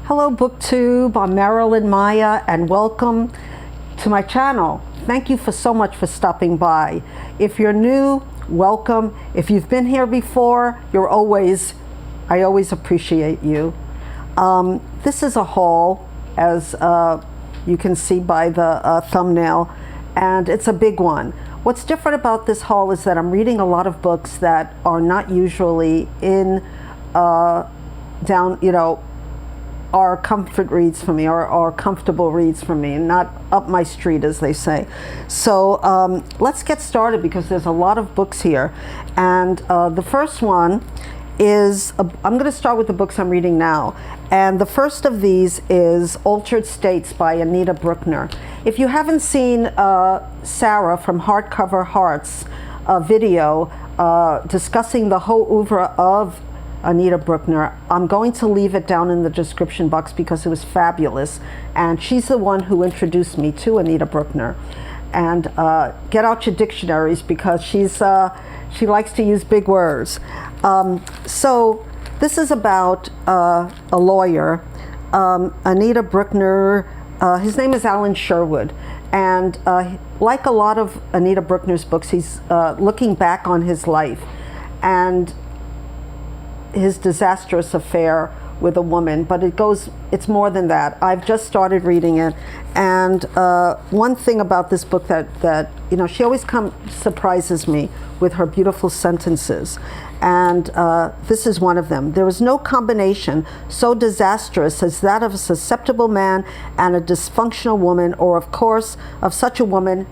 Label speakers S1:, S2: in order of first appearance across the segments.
S1: Hello BookTube, I'm Marilyn Mauier and welcome to my channel. Thank you so much for stopping by. If you're new, welcome. If you've been here before, I always appreciate you. This is a haul, as you can see by the thumbnail, and it's a big one. What's different about this haul is that I'm reading a lot of books that are not usually in are comfort reads for me, or comfortable reads for me, and not up my street, as they say. So let's get started, because there's a lot of books here. And the first one is, I'm going to start with the books I'm reading now. And the first of these is Altered States by Anita Brookner. If you haven't seen Sarah from Hardcover Hearts video discussing the whole oeuvre of Anita Brookner, I'm going to leave it down in the description box because it was fabulous. And she's the one who introduced me to Anita Brookner. And get out your dictionaries, because she likes to use big words. So this is about a lawyer, Anita Brookner. His name is Alan Sherwood. And like a lot of Anita Brookner's books, he's looking back on his life and his disastrous affair with a woman, but it's more than that. I've just started reading it, and one thing about this book that she always surprises me with her beautiful sentences, and this is one of them. There is no combination so disastrous as that of a susceptible man and a dysfunctional woman, or of course of such a woman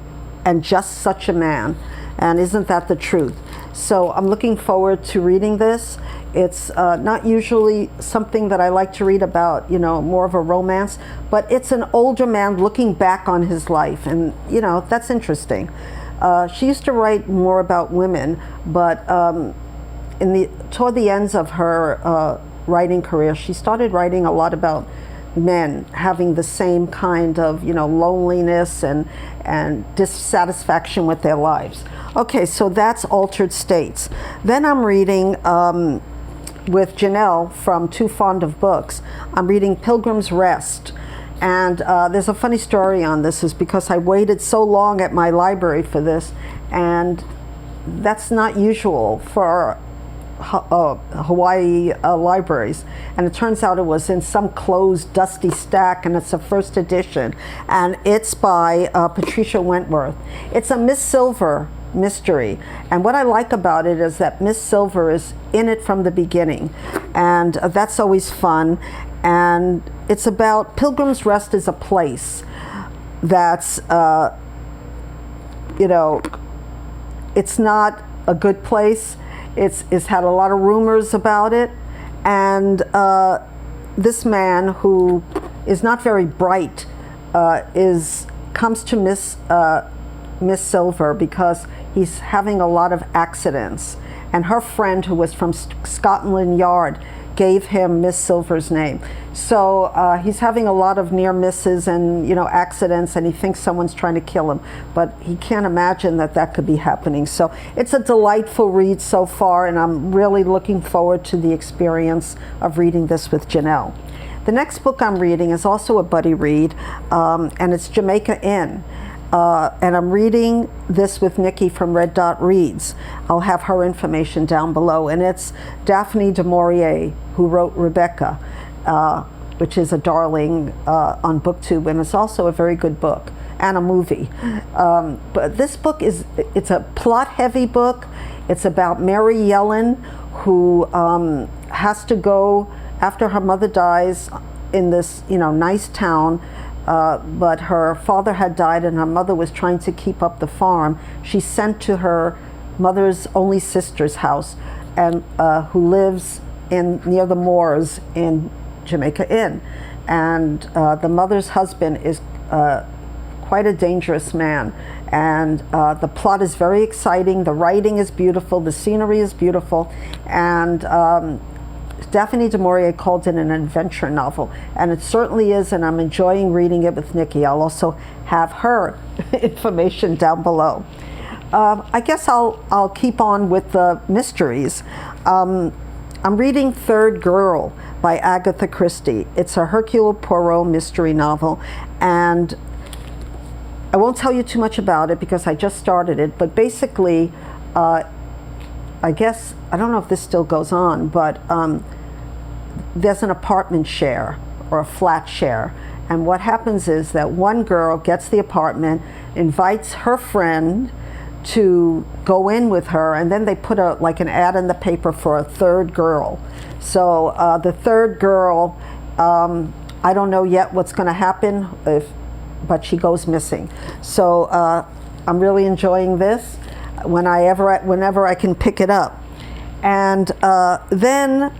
S1: and just such a man. And isn't that the truth? So I'm looking forward to reading this. It's not usually something that I like to read about, more of a romance, but it's an older man looking back on his life, and that's interesting. She used to write more about women, but toward the ends of her writing career, she started writing a lot about men having the same kind of loneliness and dissatisfaction with their lives. Okay, so that's Altered States. Then I'm reading with Janelle from Too Fond of Books. I'm reading Pilgrims Rest. And there's a funny story on this, is because I waited so long at my library for this, and that's not usual for Hawaii libraries. And it turns out it was in some closed, dusty stack, and it's a first edition. And it's by Patricia Wentworth. It's a Miss Silver mystery, and what I like about it is that Miss Silver is in it from the beginning, and that's always fun. And it's about Pilgrims Rest is a place that's it's not a good place. It's had a lot of rumors about it, and this man, who is not very bright, comes to Miss Silver because he's having a lot of accidents, and her friend, who was from Scotland Yard, gave him Miss Silver's name. So he's having a lot of near misses and accidents, and he thinks someone's trying to kill him, but he can't imagine that could be happening. So it's a delightful read so far, and I'm really looking forward to the experience of reading this with Janelle. The next book I'm reading is also a buddy read, and it's Jamaica Inn. And I'm reading this with Nikki from Red Dot Reads. I'll have her information down below. And it's Daphe du Maurier, who wrote Rebecca, which is a darling on BookTube, and it's also a very good book and a movie. But this book it's a plot-heavy book. It's about Mary Yellen, who has to go after her mother dies in this nice town. But her father had died, and her mother was trying to keep up the farm. She's sent to her mother's only sister's house, and who lives near the moors in Jamaica Inn. And the mother's husband is quite a dangerous man. And the plot is very exciting. The writing is beautiful. The scenery is beautiful. And Daphe du Maurier called it an adventure novel, and it certainly is, and I'm enjoying reading it with Nikki. I'll also have her information down below. I guess I'll keep on with the mysteries. I'm reading Third Girl by Agatha Christie. It's a Hercule Poirot mystery novel, and I won't tell you too much about it because I just started it, but basically, I guess, I don't know if this still goes on, but there's an apartment share or a flat share. And what happens is that one girl gets the apartment, invites her friend to go in with her, and then they put like an ad in the paper for a third girl. So the third girl, I don't know yet what's going to happen, but she goes missing. So I'm really enjoying this whenever I can pick it up. And then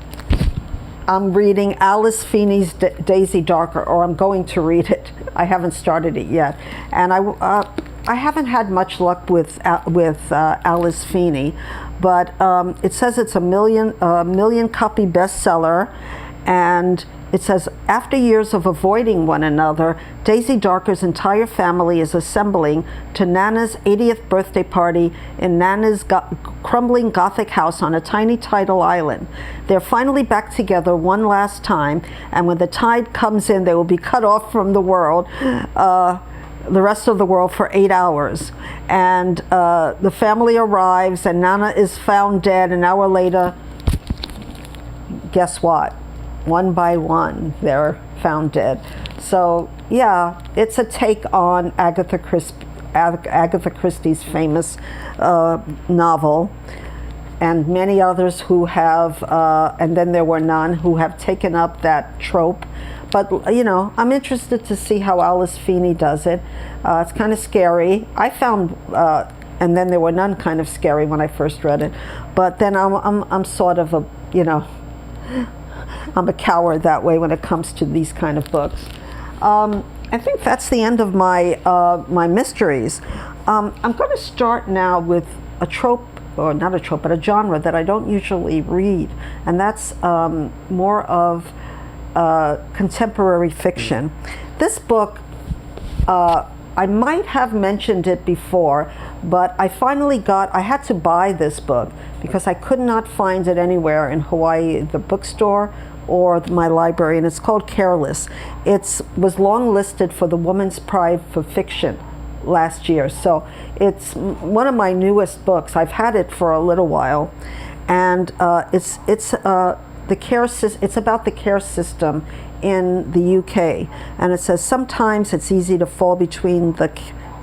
S1: I'm reading Alice Feeney's Daisy Darker, or I'm going to read it. I haven't started it yet. And I haven't had much luck with Alice Feeney, but it says it's a million copy bestseller, and it says, after years of avoiding one another, Daisy Darker's entire family is assembling to Nana's 80th birthday party in Nana's crumbling Gothic house on a tiny tidal island. They're finally back together one last time, and when the tide comes in, they will be cut off from the world, the rest of the world, for 8 hours. And the family arrives, and Nana is found dead. An hour later, guess what? One by one, they're found dead. So yeah, it's a take on Agatha Christie's famous novel, and many others who have, and then there were none who have taken up that trope. But you know, I'm interested to see how Alice Feeney does it. It's kind of scary. I found, and then there were none kind of scary when I first read it. But then I'm sort of a, you know, I'm a coward that way when it comes to these kind of books. I think that's the end of my my mysteries. I'm going to start now with a trope, or not a trope, but a genre that I don't usually read, and that's more of contemporary fiction. This book, I might have mentioned it before, but I had to buy this book because I could not find it anywhere in Hawaii, the bookstore or my library, and it's called Careless. It was long listed for the Woman's Prize for Fiction last year, so it's one of my newest books. I've had it for a little while, and it's about the care system in the UK, and it says sometimes it's easy to fall between the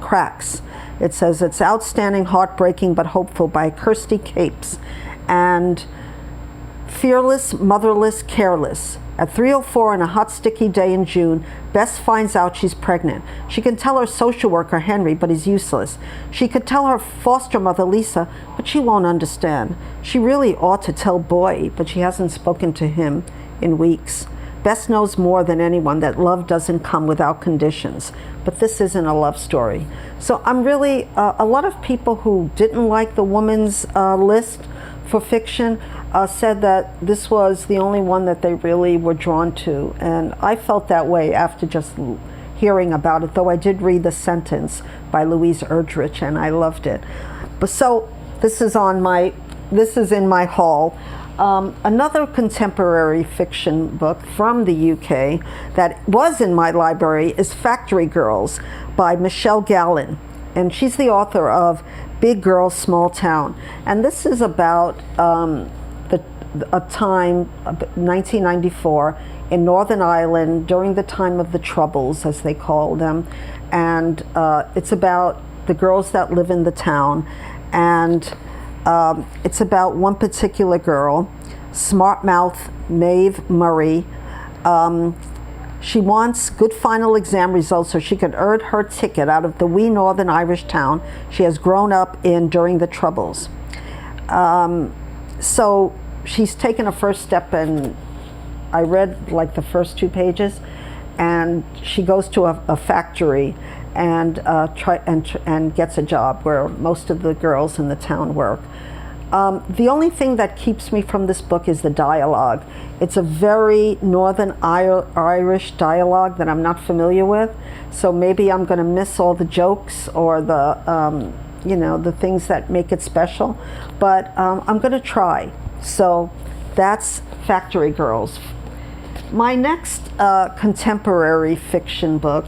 S1: cracks. It says it's outstanding, heartbreaking, but hopeful, by Kirsty Capes. And fearless, motherless, careless. At 3:04 on a hot, sticky day in June, Bess finds out she's pregnant. She can tell her social worker, Henry, but he's useless. She could tell her foster mother, Lisa, but she won't understand. She really ought to tell Boy, but she hasn't spoken to him in weeks. Bess knows more than anyone that love doesn't come without conditions, but this isn't a love story. So I'm really, a lot of people who didn't like the woman's list for fiction said that this was the only one that they really were drawn to, and I felt that way after just hearing about it, though I did read The Sentence by Louise Erdrich, and I loved it. But so this is in my haul. Another contemporary fiction book from the UK that was in my library is Factory Girls by Michelle Gallen, and she's the author of Big Girl, Small Town. And this is about a time, 1994, in Northern Ireland during the time of the Troubles, as they call them. And it's about the girls that live in the town. And it's about one particular girl, smart mouth Maeve Murray. She wants good final exam results so she can earn her ticket out of the wee Northern Irish town she has grown up in during the Troubles. So she's taken a first step, and I read like the first 2 pages, and she goes to a factory and gets a job where most of the girls in the town work. The only thing that keeps me from this book is the dialogue. It's a very Northern Irish dialogue that I'm not familiar with, so maybe I'm going to miss all the jokes or the the things that make it special, but I'm going to try. So that's Factory Girls. My next contemporary fiction book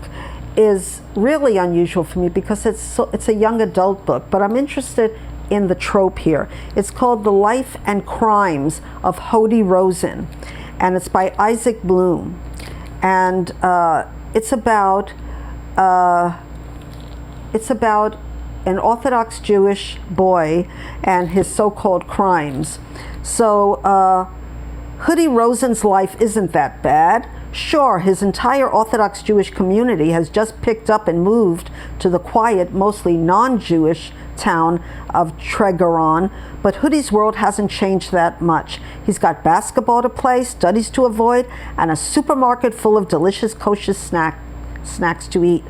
S1: is really unusual for me because it's a young adult book, but I'm interested in the trope here. It's called The Life and Crimes of Hoodie Rosen, and it's by Isaac Blum. And it's about an Orthodox Jewish boy and his so-called crimes. So Hoodie Rosen's life isn't that bad. Sure, his entire Orthodox Jewish community has just picked up and moved to the quiet, mostly non-Jewish town of Tregoron, but Hoodie's world hasn't changed that much. He's got basketball to play, studies to avoid, and a supermarket full of delicious kosher snacks to eat.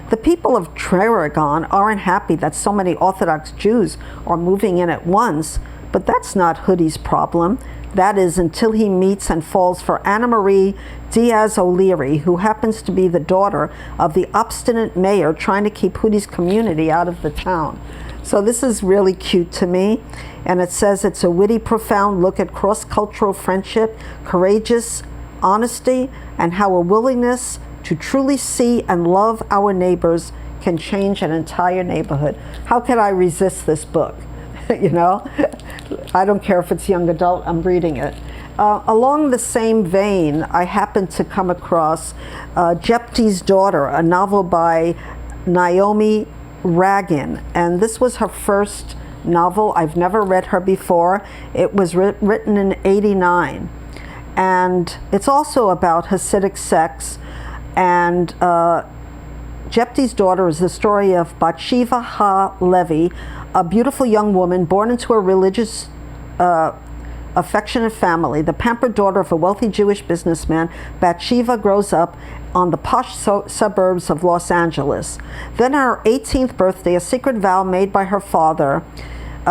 S1: The people of Tregoron aren't happy that so many Orthodox Jews are moving in at once, but that's not Hoodie's problem. That is, until he meets and falls for Anna Marie Diaz O'Leary, who happens to be the daughter of the obstinate mayor trying to keep Hoodie's community out of the town. So this is really cute to me. And it says it's a witty, profound look at cross-cultural friendship, courageous honesty, and how a willingness to truly see and love our neighbors can change an entire neighborhood. How can I resist this book? You know, I don't care if it's young adult, I'm reading it. Along the same vein, I happened to come across Jephte's Daughter, a novel by Naomi Ragen, and this was her first novel. I've never read her before. It was written in '89, and it's also about Hasidic sex. And Jephte's Daughter is the story of Bathsheba Levy, a beautiful young woman born into a religious, affectionate family. The pampered daughter of a wealthy Jewish businessman, Bathsheba grows up on the posh suburbs of Los Angeles. Then on her 18th birthday, a secret vow made by her father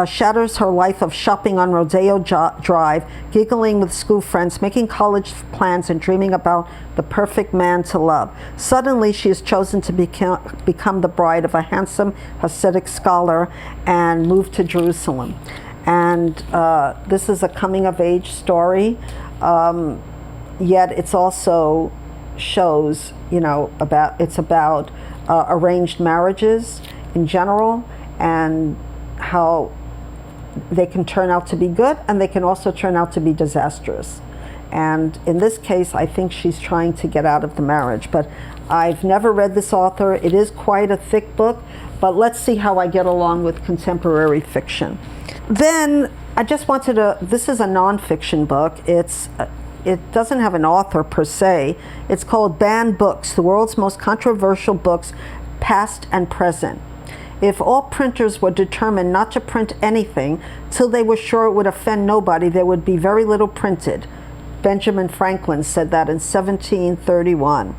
S1: shatters her life of shopping on Rodeo Drive, giggling with school friends, making college plans, and dreaming about the perfect man to love. Suddenly, she is chosen to become the bride of a handsome Hasidic scholar and move to Jerusalem. And this is a coming-of-age story, yet it's also shows, you know, it's about arranged marriages in general and how they can turn out to be good and they can also turn out to be disastrous. And in this case, I think she's trying to get out of the marriage. But I've never read this author. It is quite a thick book, but let's see how I get along with contemporary fiction. Then I just wanted to, this is a nonfiction book. It doesn't have an author per se. It's called Banned Books, the world's most controversial books, past and present. If all printers were determined not to print anything till they were sure it would offend nobody, there would be very little printed. Benjamin Franklin said that in 1731.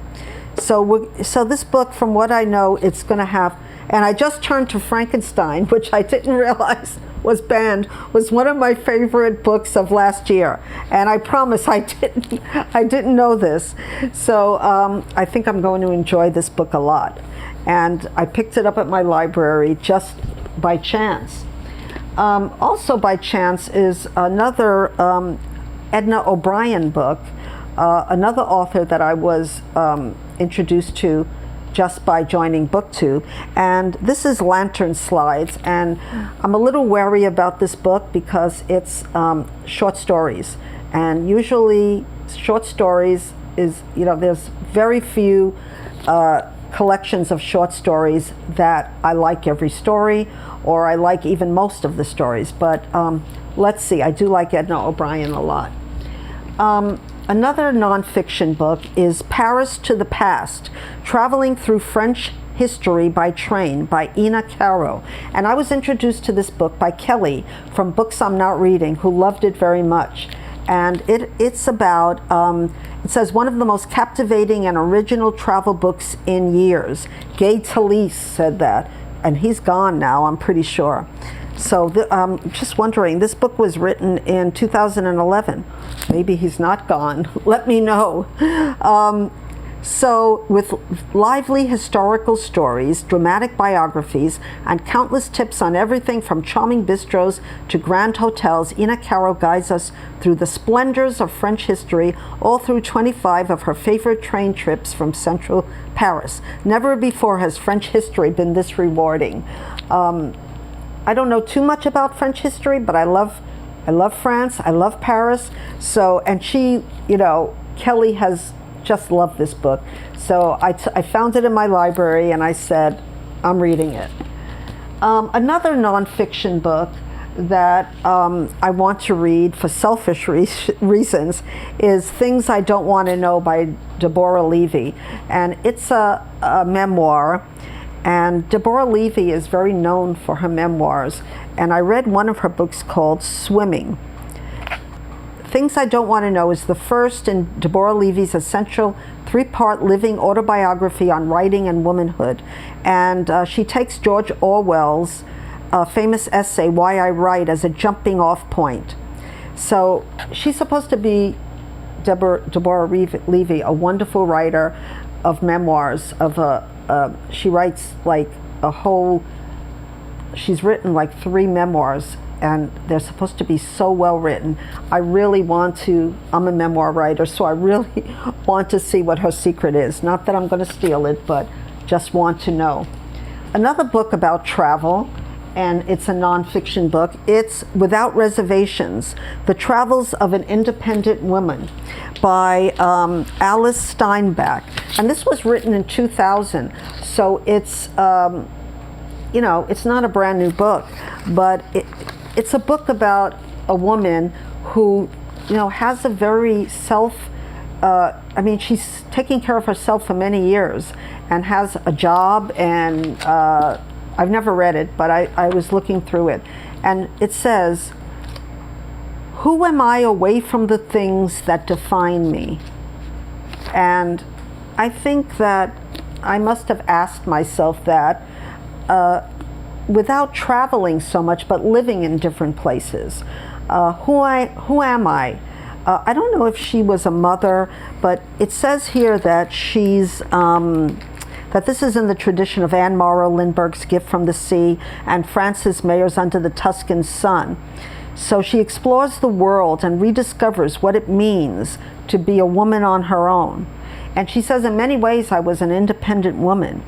S1: So this book, from what I know, it's going to have, and I just turned to Frankenstein, which I didn't realize was banned, was one of my favorite books of last year. And I promise I didn't know this. So I think I'm going to enjoy this book a lot. And I picked it up at my library just by chance. Also by chance is another Edna O'Brien book, another author that I was introduced to just by joining BookTube, and this is Lantern Slides, and I'm a little wary about this book because it's short stories, and usually short stories is, you know, there's very few collections of short stories that I like every story, or I like even most of the stories, but let's see, I do like Edna O'Brien a lot. Another nonfiction book is Paris to the Past, Traveling Through French History by Train by Ina Caro. And I was introduced to this book by Kelly from Books I'm Not Reading, who loved it very much. And it's about, it says, one of the most captivating and original travel books in years. Gay Talese said that, and he's gone now, I'm pretty sure. So just wondering, this book was written in 2011. Maybe he's not gone. Let me know. So, with lively historical stories, dramatic biographies, and countless tips on everything from charming bistros to grand hotels, Ina Caro guides us through the splendors of French history, all through 25 of her favorite train trips from central Paris. Never before has French history been this rewarding. I don't know too much about French history, but I love France, I love Paris. So, and she, Kelly has just loved this book. So I found it in my library and I said, I'm reading it. Another nonfiction book that I want to read for selfish reasons is Things I Don't Want to Know by Deborah Levy. And it's a memoir. And Deborah Levy is very known for her memoirs. And I read one of her books called Swimming. Things I Don't Want to Know is the first in Deborah Levy's essential 3-part living autobiography on writing and womanhood. And she takes George Orwell's famous essay, Why I Write, as a jumping off point. So she's supposed to be, Deborah Levy, a wonderful writer of memoirs. She writes like she's written like 3 memoirs, and they're supposed to be so well written. I'm a memoir writer, so I really want to see what her secret is. Not that I'm going to steal it, but just want to know. Another book about travel, and it's a nonfiction book. It's Without Reservations, The Travels of an Independent Woman by Alice Steinbach. And this was written in 2000, so it's, it's not a brand new book, but it's a book about a woman who, has a very she's taking care of herself for many years and has a job, and I've never read it, but I was looking through it. And it says, who am I away from the things that define me? And I think that I must have asked myself that without traveling so much, but living in different places. Who am I? I don't know if she was a mother, but it says here that she's, that this is in the tradition of Anne Morrow Lindbergh's Gift from the Sea and Francis Mayer's Under the Tuscan Sun. So she explores the world and rediscovers what it means to be a woman on her own. And she says, in many ways, I was an independent woman,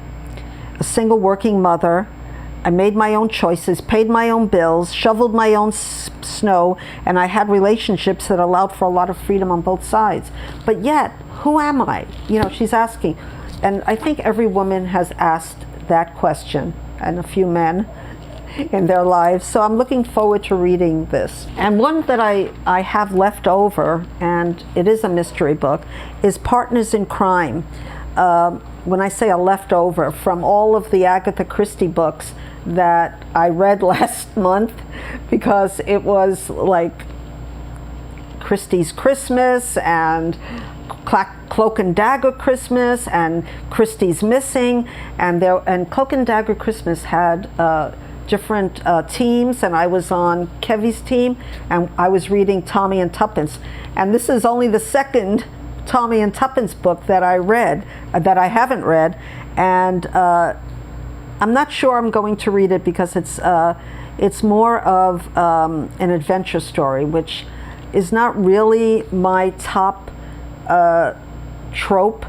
S1: a single working mother. I made my own choices, paid my own bills, shoveled my own snow, and I had relationships that allowed for a lot of freedom on both sides. But yet, who am I? She's asking. And I think every woman has asked that question, and a few men in their lives. So I'm looking forward to reading this. And one that I have left over, and it is a mystery book, is Partners in Crime. When I say a leftover, from all of the Agatha Christie books that I read last month, because it was like Christie's Christmas and Cloak and Dagger Christmas and Christie's Missing, and Cloak and Dagger Christmas had different teams, and I was on Kevy's team, and I was reading Tommy and Tuppence, and this is only the second Tommy and Tuppence book that I read, that I haven't read, and I'm not sure I'm going to read it because it's more of an adventure story, which is not really my top trope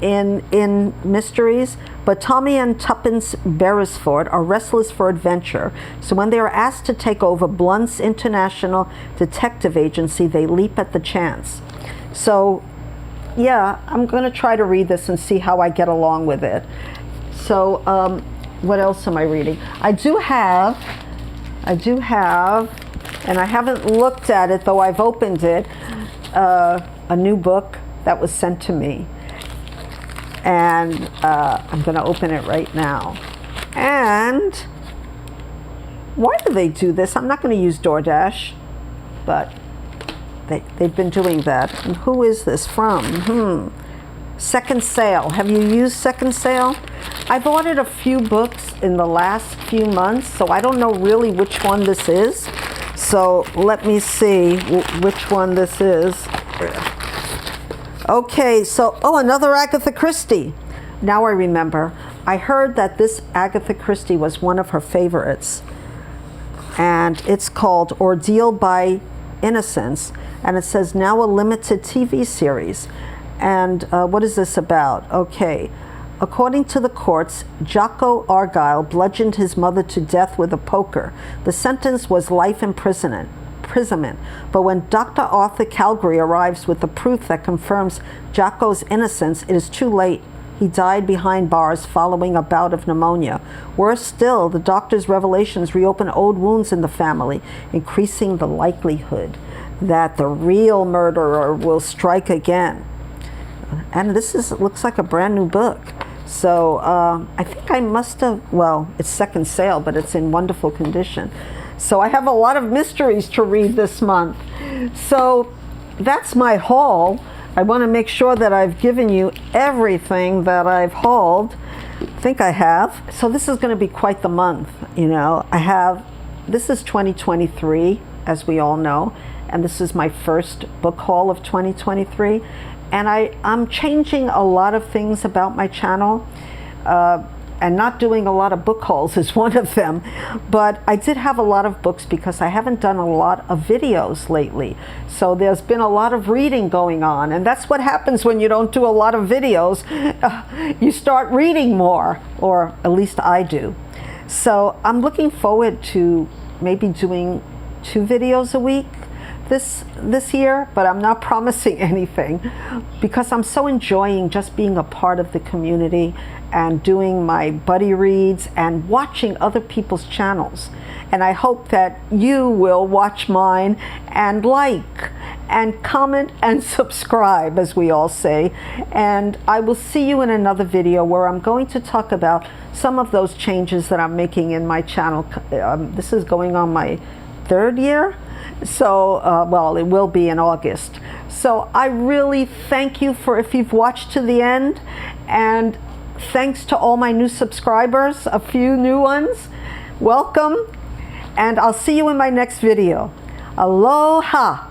S1: in mysteries. But Tommy and Tuppence Beresford are restless for adventure, so when they are asked to take over Blunt's international detective agency, they leap at the chance. So yeah, I'm going to try to read this and see how I get along with it. So what else am I reading? I do have, and I haven't looked at it, though I've opened it, a new book that was sent to me. And I'm going to open it right now. And why do they do this? I'm not going to use DoorDash, but they've been doing that. And who is this from? Second Sale. Have you used Second Sale? I've ordered a few books in the last few months, so I don't know really which one this is. So let me see which one this is. Okay, so, oh, another Agatha Christie. Now I remember. I heard that this Agatha Christie was one of her favorites. And it's called Ordeal by Innocence. And it says now a limited TV series. And what is this about? Okay. According to the courts, Jocko Argyle bludgeoned his mother to death with a poker. The sentence was life imprisonment. But when Dr. Arthur Calgary arrives with the proof that confirms Jocko's innocence, it is too late. He died behind bars following a bout of pneumonia. Worse still, the doctor's revelations reopen old wounds in the family, increasing the likelihood that the real murderer will strike again. And looks like a brand new book. So I think I must have, well, it's second sale, but it's in wonderful condition. So I have a lot of mysteries to read this month. So that's my haul. I want to make sure that I've given you everything that I've hauled. I think I have. So this is going to be quite the month, you know. This is 2023, as we all know, and this is my first book haul of 2023. And I'm changing a lot of things about my channel, and not doing a lot of book hauls is one of them. But I did have a lot of books because I haven't done a lot of videos lately. So there's been a lot of reading going on. And that's what happens when you don't do a lot of videos. You start reading more, or at least I do. So I'm looking forward to maybe doing 2 videos a week this year, but I'm not promising anything because I'm so enjoying just being a part of the community and doing my buddy reads and watching other people's channels. And I hope that you will watch mine and like and comment and subscribe, as we all say. And I will see you in another video where I'm going to talk about some of those changes that I'm making in my channel. This is going on my 3rd year. So, well, it will be in August. So I really thank you if you've watched to the end, and thanks to all my new subscribers, a few new ones. Welcome, and I'll see you in my next video. Aloha!